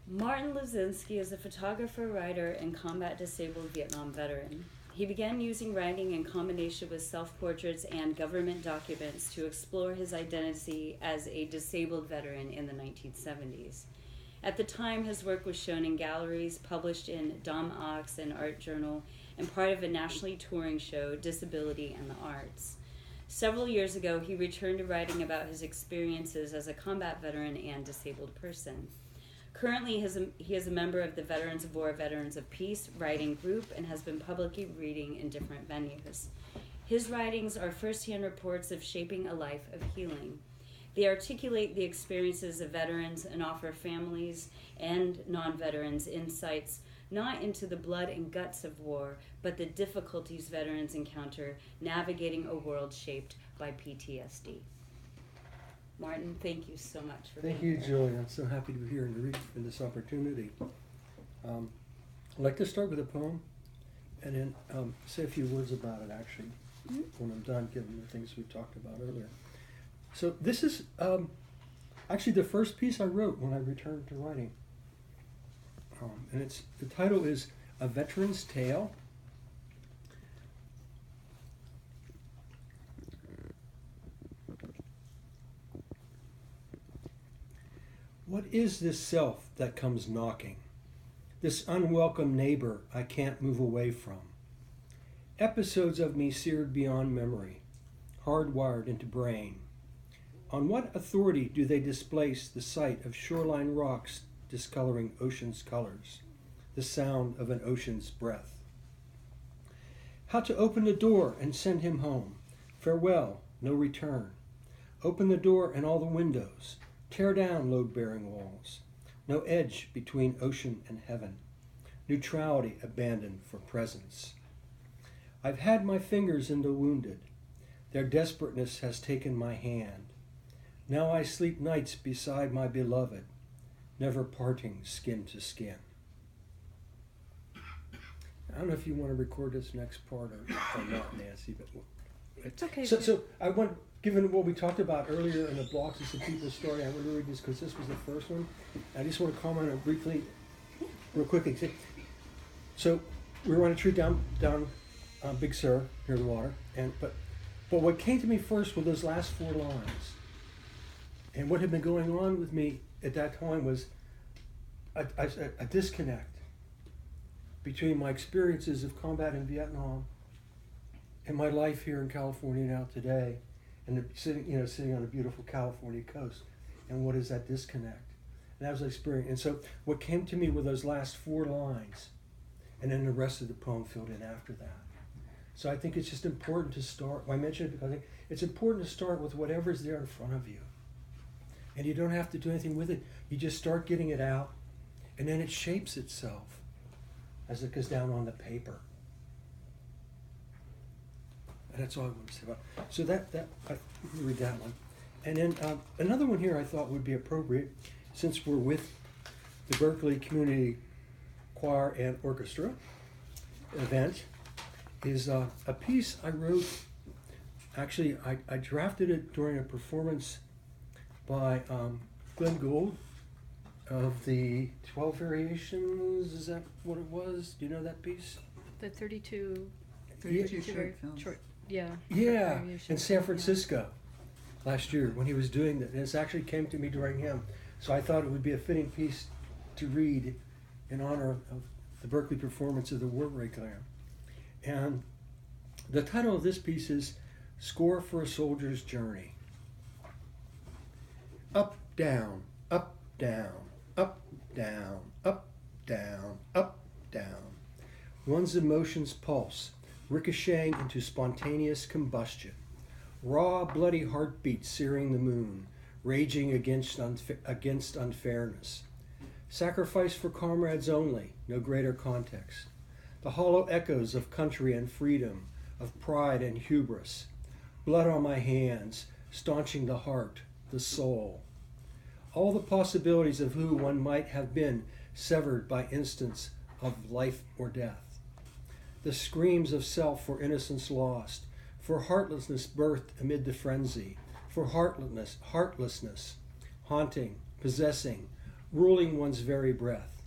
Martin Lesinski is a photographer, writer, and combat disabled Vietnam veteran. He began using writing in combination with self-portraits and government documents to explore his identity as a disabled veteran in the 1970s. At the time, his work was shown in galleries, published in Dom Ox and Art Journal, and part of a nationally touring show, Disability and the Arts. Several years ago, he returned to writing about his experiences as a combat veteran and disabled person. Currently, he is a member of the Veterans of War, Veterans of Peace writing group and has been publicly reading in different venues. His writings are first-hand reports of shaping a life of healing. They articulate the experiences of veterans and offer families and non-veterans insights not into the blood and guts of war, but the difficulties veterans encounter navigating a world shaped by PTSD. Martin, thank you so much for being here. Thank you, Julie. I'm so happy to be here and to read in this opportunity. I'd like to start with a poem and then say a few words about it, actually, when I'm done, given the things we talked about earlier. So this is actually the first piece I wrote when I returned to writing. And the title is A Veteran's Tale. What is this self that comes knocking? This unwelcome neighbor I can't move away from. Episodes of me seared beyond memory, hardwired into brain. On what authority do they displace the sight of shoreline rocks discoloring ocean's colors, the sound of an ocean's breath? How to open the door and send him home. Farewell, no return. Open the door and all the windows. Tear down load-bearing walls. No edge between ocean and heaven. Neutrality abandoned for presence. I've had my fingers in the wounded. Their desperateness has taken my hand. Now I sleep nights beside my beloved, never parting skin to skin. I don't know if you want to record this next part or not, Nancy, but It's okay. So I want, given what we talked about earlier in the blocks, it's a people's story. I want to read this because this was the first one. I just want to comment on it briefly, real quickly. So we were on a trip down Big Sur near the water, but what came to me first were those last 4 lines. And what had been going on with me at that time was a disconnect between my experiences of combat in Vietnam and my life here in California now today, and sitting on a beautiful California coast. And what is that disconnect? And that was an experience. And so what came to me were those last 4 lines, and then the rest of the poem filled in after that. So I think it's just important to start. I mentioned it because I think it's important to start with whatever's there in front of you. And you don't have to do anything with it. You just start getting it out, and then it shapes itself as it goes down on the paper. And that's all I want to say about it. So I read that one. And then another one here I thought would be appropriate, since we're with the Berkeley Community Choir and Orchestra event, is a piece I wrote. Actually, I drafted it during a performance by Glenn Gould of the 12 Variations. Is that what it was? Do you know that piece? The 32 short films. Short, yeah. Yeah, in San Francisco last year when he was doing that. And this actually came to me during him. So I thought it would be a fitting piece to read in honor of the Berkeley performance of the War Requiem. And the title of this piece is Score for a Soldier's Journey. Up, down, up, down, up, down, up, down, up, down. One's emotions pulse, ricocheting into spontaneous combustion. Raw, bloody heartbeats searing the moon, raging against unfairness. Sacrifice for comrades only, no greater context. The hollow echoes of country and freedom, of pride and hubris. Blood on my hands, staunching the heart, the soul. All the possibilities of who one might have been severed by instance of life or death. The screams of self for innocence lost, for heartlessness birthed amid the frenzy, for heartlessness, haunting, possessing, ruling one's very breath.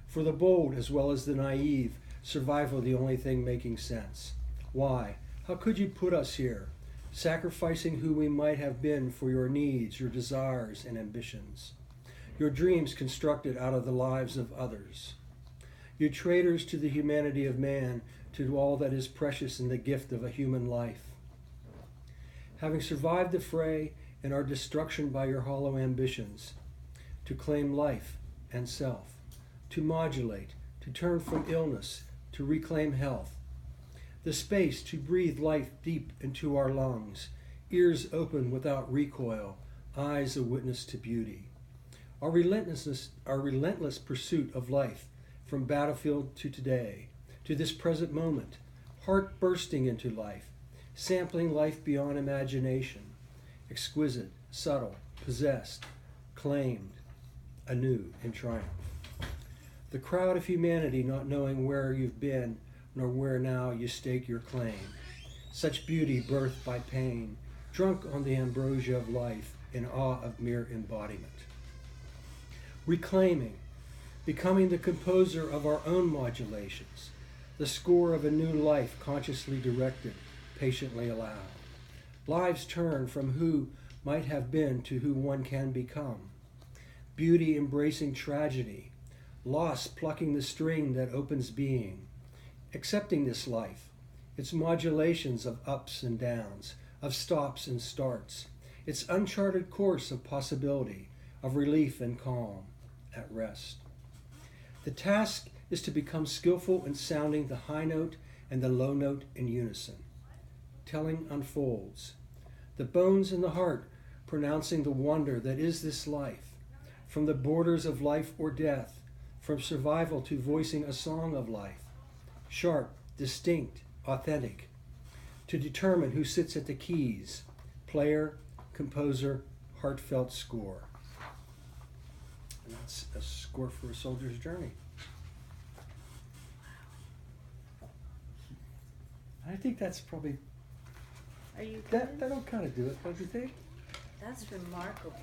For the bold as well as the naive, survival the only thing making sense. Why? How could you put us here, sacrificing who we might have been for your needs, your desires, and ambitions? Your dreams constructed out of the lives of others. You traitors to the humanity of man, to all that is precious in the gift of a human life. Having survived the fray and our destruction by your hollow ambitions, to claim life and self, to modulate, to turn from illness, to reclaim health, the space to breathe life deep into our lungs, ears open without recoil, eyes a witness to beauty. Our relentless pursuit of life, from battlefield to today, to this present moment, heart bursting into life, sampling life beyond imagination, exquisite, subtle, possessed, claimed, anew in triumph. The crowd of humanity not knowing where you've been, nor where now you stake your claim. Such beauty birthed by pain, drunk on the ambrosia of life, in awe of mere embodiment. Reclaiming, becoming the composer of our own modulations, the score of a new life consciously directed, patiently allowed. Lives turn from who might have been to who one can become. Beauty embracing tragedy, loss plucking the string that opens being, accepting this life, its modulations of ups and downs, of stops and starts, its uncharted course of possibility, of relief and calm, at rest. The task is to become skillful in sounding the high note and the low note in unison. Telling unfolds. The bones in the heart pronouncing the wonder that is this life, from the borders of life or death, from survival to voicing a song of life, sharp, distinct, authentic, to determine who sits at the keys, player, composer, heartfelt score. And that's a score for a soldier's journey. I think that's probably, Are you that'll kind of do it, don't you think? That's remarkable.